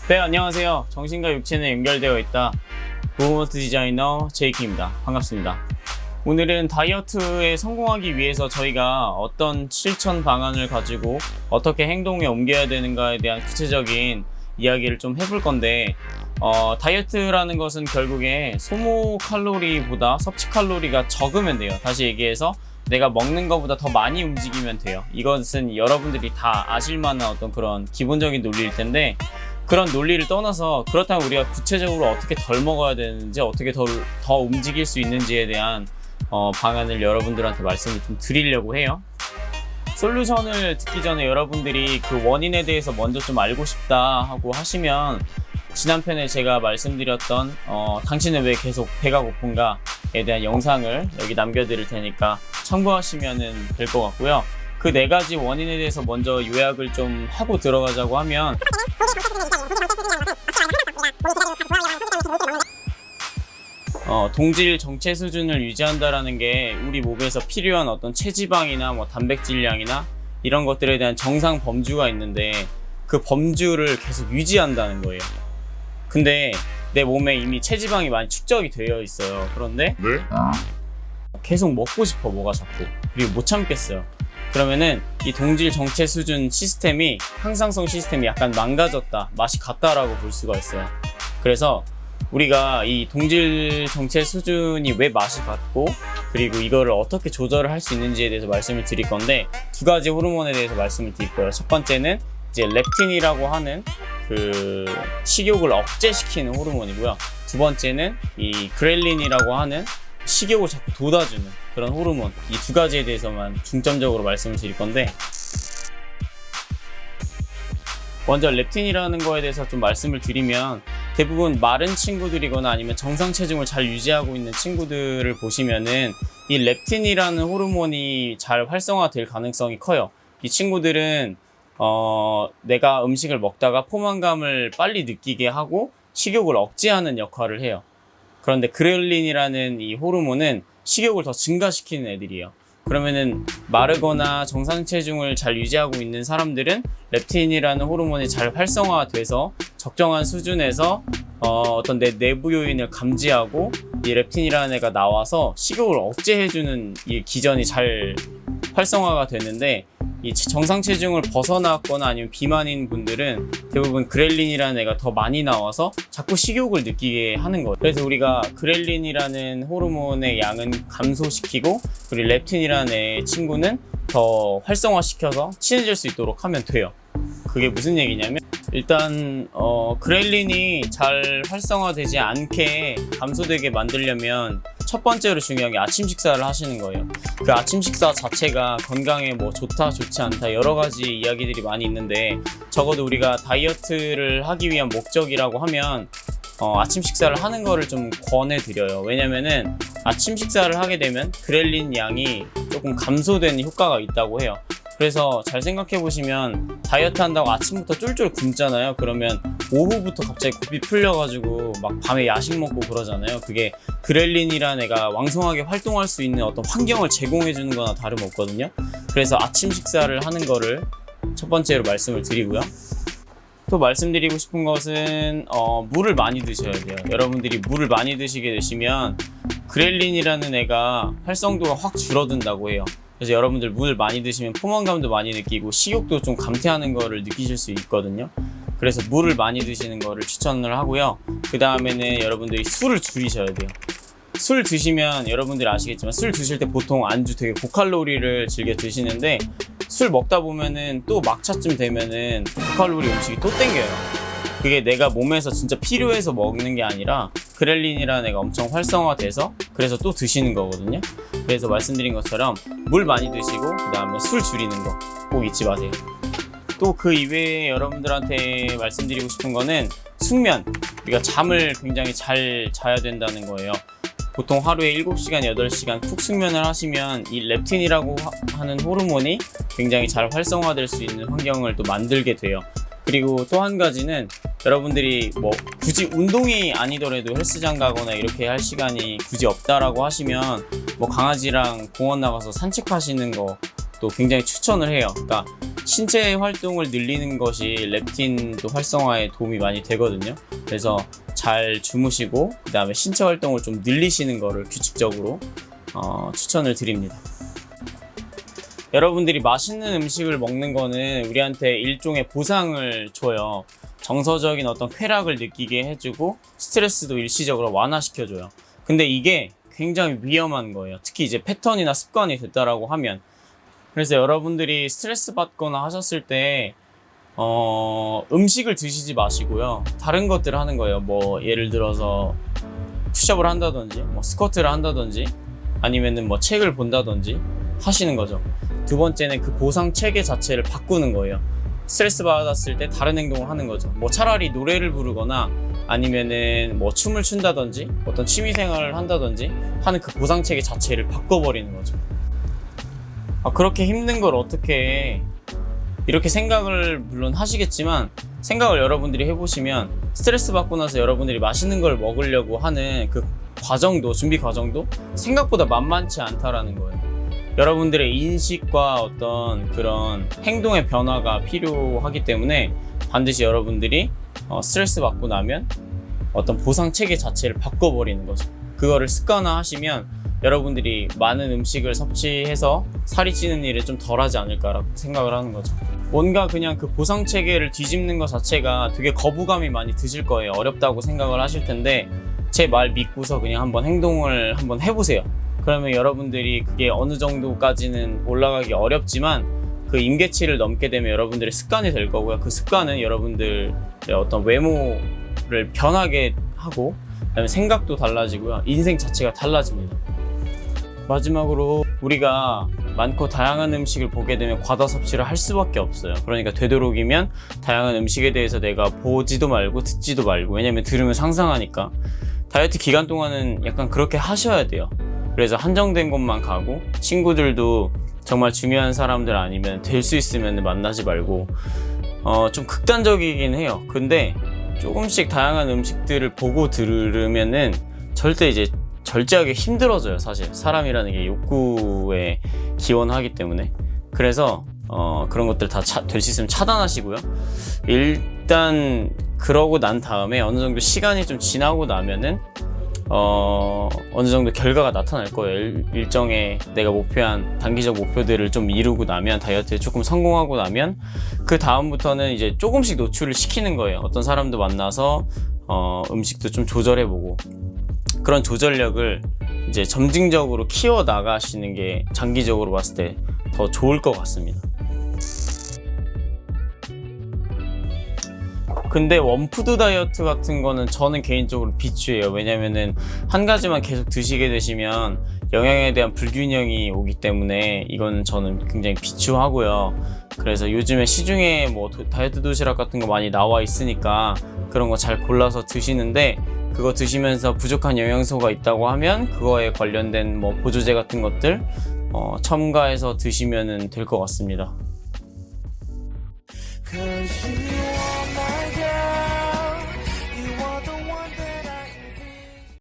네, 안녕하세요. 정신과 육체는 연결되어 있다. 무브먼트 디자이너 제이키입니다. 반갑습니다. 오늘은 다이어트에 성공하기 위해서 저희가 어떤 실천 방안을 가지고 어떻게 행동에 옮겨야 되는가에 대한 구체적인 이야기를 좀 해볼 건데, 다이어트라는 것은 결국에 소모 칼로리보다 섭취 칼로리가 적으면 돼요. 다시 얘기해서 내가 먹는 것보다 더 많이 움직이면 돼요. 이것은 여러분들이 다 아실 만한 어떤 그런 기본적인 논리일 텐데, 그런 논리를 떠나서 그렇다면 우리가 구체적으로 어떻게 덜 먹어야 되는지, 어떻게 더 움직일 수 있는지에 대한 방안을 여러분들한테 말씀을 좀 드리려고 해요. 솔루션을 듣기 전에 여러분들이 그 원인에 대해서 먼저 좀 알고 싶다 하고 하시면, 지난 편에 제가 말씀드렸던 당신은 왜 계속 배가 고픈가에 대한 영상을 여기 남겨드릴 테니까 참고하시면 될 것 같고요. 그 4가지 원인에 대해서 먼저 요약을 좀 하고 들어가자고 하면, 동질 정체 수준을 유지한다라는 게 우리 몸에서 필요한 어떤 체지방이나 단백질량이나 이런 것들에 대한 정상 범주가 있는데, 그 범주를 계속 유지한다는 거예요. 근데 내 몸에 이미 체지방이 많이 축적이 되어 있어요. 그런데 계속 먹고 싶어, 뭐가 자꾸. 그리고 못 참겠어요. 그러면은 이 동질 정체 수준 시스템이, 항상성 시스템이 약간 망가졌다, 맛이 갔다라고 볼 수가 있어요. 그래서 우리가 이 동질 정체 수준이 왜 맛이 갔고, 그리고 이거를 어떻게 조절을 할 수 있는지에 대해서 말씀을 드릴 건데, 2가지 호르몬에 대해서 말씀을 드릴 거예요. 첫 번째는 이제 렙틴이라고 하는 그 식욕을 억제시키는 호르몬이고요. 두 번째는 이 그렐린이라고 하는 식욕을 자꾸 돋아주는 그런 호르몬, 이 2가지에 대해서만 중점적으로 말씀을 드릴 건데, 먼저 렙틴이라는 거에 대해서 좀 말씀을 드리면, 대부분 마른 친구들이거나 아니면 정상 체중을 잘 유지하고 있는 친구들을 보시면은 이 렙틴이라는 호르몬이 잘 활성화될 가능성이 커요. 이 친구들은 내가 음식을 먹다가 포만감을 빨리 느끼게 하고 식욕을 억제하는 역할을 해요. 그런데 그렐린이라는 이 호르몬은 식욕을 더 증가시키는 애들이에요. 그러면은 마르거나 정상 체중을 잘 유지하고 있는 사람들은 렙틴이라는 호르몬이 잘 활성화돼서 적정한 수준에서 어떤 내 내부 요인을 감지하고 이 렙틴이라는 애가 나와서 식욕을 억제해주는 이 기전이 잘 활성화가 되는데, 이 정상 체중을 벗어났거나 아니면 비만인 분들은 대부분 그렐린이라는 애가 더 많이 나와서 자꾸 식욕을 느끼게 하는 거예요. 그래서 우리가 그렐린이라는 호르몬의 양은 감소시키고, 그리고 렙틴이라는 애 친구는 더 활성화시켜서 친해질 수 있도록 하면 돼요. 그게 무슨 얘기냐면, 일단 그렐린이 잘 활성화되지 않게 감소되게 만들려면 첫 번째로 중요한 게 아침 식사를 하시는 거예요. 그 아침 식사 자체가 건강에 좋다 좋지 않다 여러 가지 이야기들이 많이 있는데, 적어도 우리가 다이어트를 하기 위한 목적이라고 하면 아침 식사를 하는 거를 좀 권해드려요. 왜냐면은 아침 식사를 하게 되면 그렐린 양이 조금 감소되는 효과가 있다고 해요. 그래서 잘 생각해 보시면, 다이어트 한다고 아침부터 쫄쫄 굶잖아요. 그러면 오후부터 갑자기 고삐 풀려가지고 막 밤에 야식 먹고 그러잖아요. 그게 그렐린이라는 애가 왕성하게 활동할 수 있는 어떤 환경을 제공해 주는 거나 다름없거든요. 그래서 아침 식사를 하는 거를 첫 번째로 말씀을 드리고요. 또 말씀드리고 싶은 것은 물을 많이 드셔야 돼요. 여러분들이 물을 많이 드시게 되시면 그렐린이라는 애가 활성도가 확 줄어든다고 해요. 그래서 여러분들 물 많이 드시면 포만감도 많이 느끼고 식욕도 좀 감퇴하는 거를 느끼실 수 있거든요. 그래서 물을 많이 드시는 거를 추천을 하고요. 그 다음에는 여러분들이 술을 줄이셔야 돼요. 술 드시면 여러분들이 아시겠지만, 술 드실 때 보통 안주 되게 고칼로리를 즐겨 드시는데, 술 먹다 보면은 또 막차쯤 되면은 고칼로리 음식이 또 땡겨요. 그게 내가 몸에서 진짜 필요해서 먹는 게 아니라 그렐린이라는 애가 엄청 활성화돼서 그래서 또 드시는 거거든요. 그래서 말씀드린 것처럼 물 많이 드시고, 그 다음에 술 줄이는 거 꼭 잊지 마세요. 또 그 이외에 여러분들한테 말씀드리고 싶은 거는 숙면. 우리가 잠을 굉장히 잘 자야 된다는 거예요. 보통 하루에 7시간, 8시간 푹 숙면을 하시면 이 렙틴이라고 하는 호르몬이 굉장히 잘 활성화될 수 있는 환경을 또 만들게 돼요. 그리고 또 한 가지는, 여러분들이 굳이 운동이 아니더라도 헬스장 가거나 이렇게 할 시간이 굳이 없다라고 하시면 강아지랑 공원 나가서 산책하시는 거 것도 굉장히 추천을 해요. 그러니까 신체 활동을 늘리는 것이 렙틴도 활성화에 도움이 많이 되거든요. 그래서 잘 주무시고 그 다음에 신체 활동을 좀 늘리시는 거를 규칙적으로 추천을 드립니다. 여러분들이 맛있는 음식을 먹는 거는 우리한테 일종의 보상을 줘요. 정서적인 어떤 쾌락을 느끼게 해주고 스트레스도 일시적으로 완화시켜줘요. 근데 이게 굉장히 위험한 거예요. 특히 이제 패턴이나 습관이 됐다라고 하면. 그래서 여러분들이 스트레스 받거나 하셨을 때 음식을 드시지 마시고요. 다른 것들을 하는 거예요. 뭐 예를 들어서 푸시업을 한다든지 뭐 스쿼트를 한다든지 아니면은 뭐 책을 본다든지 하시는 거죠. 두 번째는 그 보상 체계 자체를 바꾸는 거예요. 스트레스 받았을 때 다른 행동을 하는 거죠. 뭐 차라리 노래를 부르거나 아니면은 뭐 춤을 춘다든지 어떤 취미 생활을 한다든지 하는 그 보상 체계 자체를 바꿔버리는 거죠. 그렇게 힘든 걸 어떻게 해? 이렇게 생각을 물론 하시겠지만 생각을 여러분들이 해보시면 스트레스 받고 나서 여러분들이 맛있는 걸 먹으려고 하는 그 과정도, 준비 과정도 생각보다 만만치 않다라는 거예요. 여러분들의 인식과 어떤 그런 행동의 변화가 필요하기 때문에 반드시 여러분들이 스트레스 받고 나면 어떤 보상 체계 자체를 바꿔버리는 거죠. 그거를 습관화 하시면 여러분들이 많은 음식을 섭취해서 살이 찌는 일을 좀 덜하지 않을까라고 생각을 하는 거죠. 뭔가 그냥 그 보상 체계를 뒤집는 것 자체가 되게 거부감이 많이 드실 거예요. 어렵다고 생각을 하실 텐데 제 말 믿고서 그냥 한번 행동을 한번 해보세요. 그러면 여러분들이 그게 어느 정도까지는 올라가기 어렵지만 그 임계치를 넘게 되면 여러분들의 습관이 될 거고요. 그 습관은 여러분들의 어떤 외모를 변하게 하고 그다음에 생각도 달라지고요. 인생 자체가 달라집니다. 마지막으로 우리가 많고 다양한 음식을 보게 되면 과다 섭취를 할 수밖에 없어요. 그러니까 되도록이면 다양한 음식에 대해서 내가 보지도 말고 듣지도 말고, 왜냐면 들으면 상상하니까. 다이어트 기간 동안은 약간 그렇게 하셔야 돼요. 그래서 한정된 곳만 가고 친구들도 정말 중요한 사람들 아니면 될 수 있으면 만나지 말고 좀 극단적이긴 해요. 근데 조금씩 다양한 음식들을 보고 들으면은 절제하기 힘들어져요. 사실 사람이라는 게 욕구에 기원하기 때문에. 그래서 그런 것들 다 될 수 있으면 차단하시고요. 일단 그러고 난 다음에 어느 정도 시간이 좀 지나고 나면은 어느 정도 결과가 나타날 거예요. 일정의 내가 목표한 단기적 목표들을 좀 이루고 나면, 다이어트에 조금 성공하고 나면 그 다음부터는 이제 조금씩 노출을 시키는 거예요. 어떤 사람도 만나서 음식도 좀 조절해보고, 그런 조절력을 이제 점진적으로 키워 나가시는 게 장기적으로 봤을 때 더 좋을 것 같습니다. 근데 원푸드 다이어트 같은 거는 저는 개인적으로 비추해요. 왜냐면은 한 가지만 계속 드시게 되시면 영양에 대한 불균형이 오기 때문에 이건 저는 굉장히 비추하고요. 그래서 요즘에 시중에 뭐 다이어트 도시락 같은 거 많이 나와 있으니까 그런 거 잘 골라서 드시는데, 그거 드시면서 부족한 영양소가 있다고 하면 그거에 관련된 뭐 보조제 같은 것들 첨가해서 드시면 될 것 같습니다.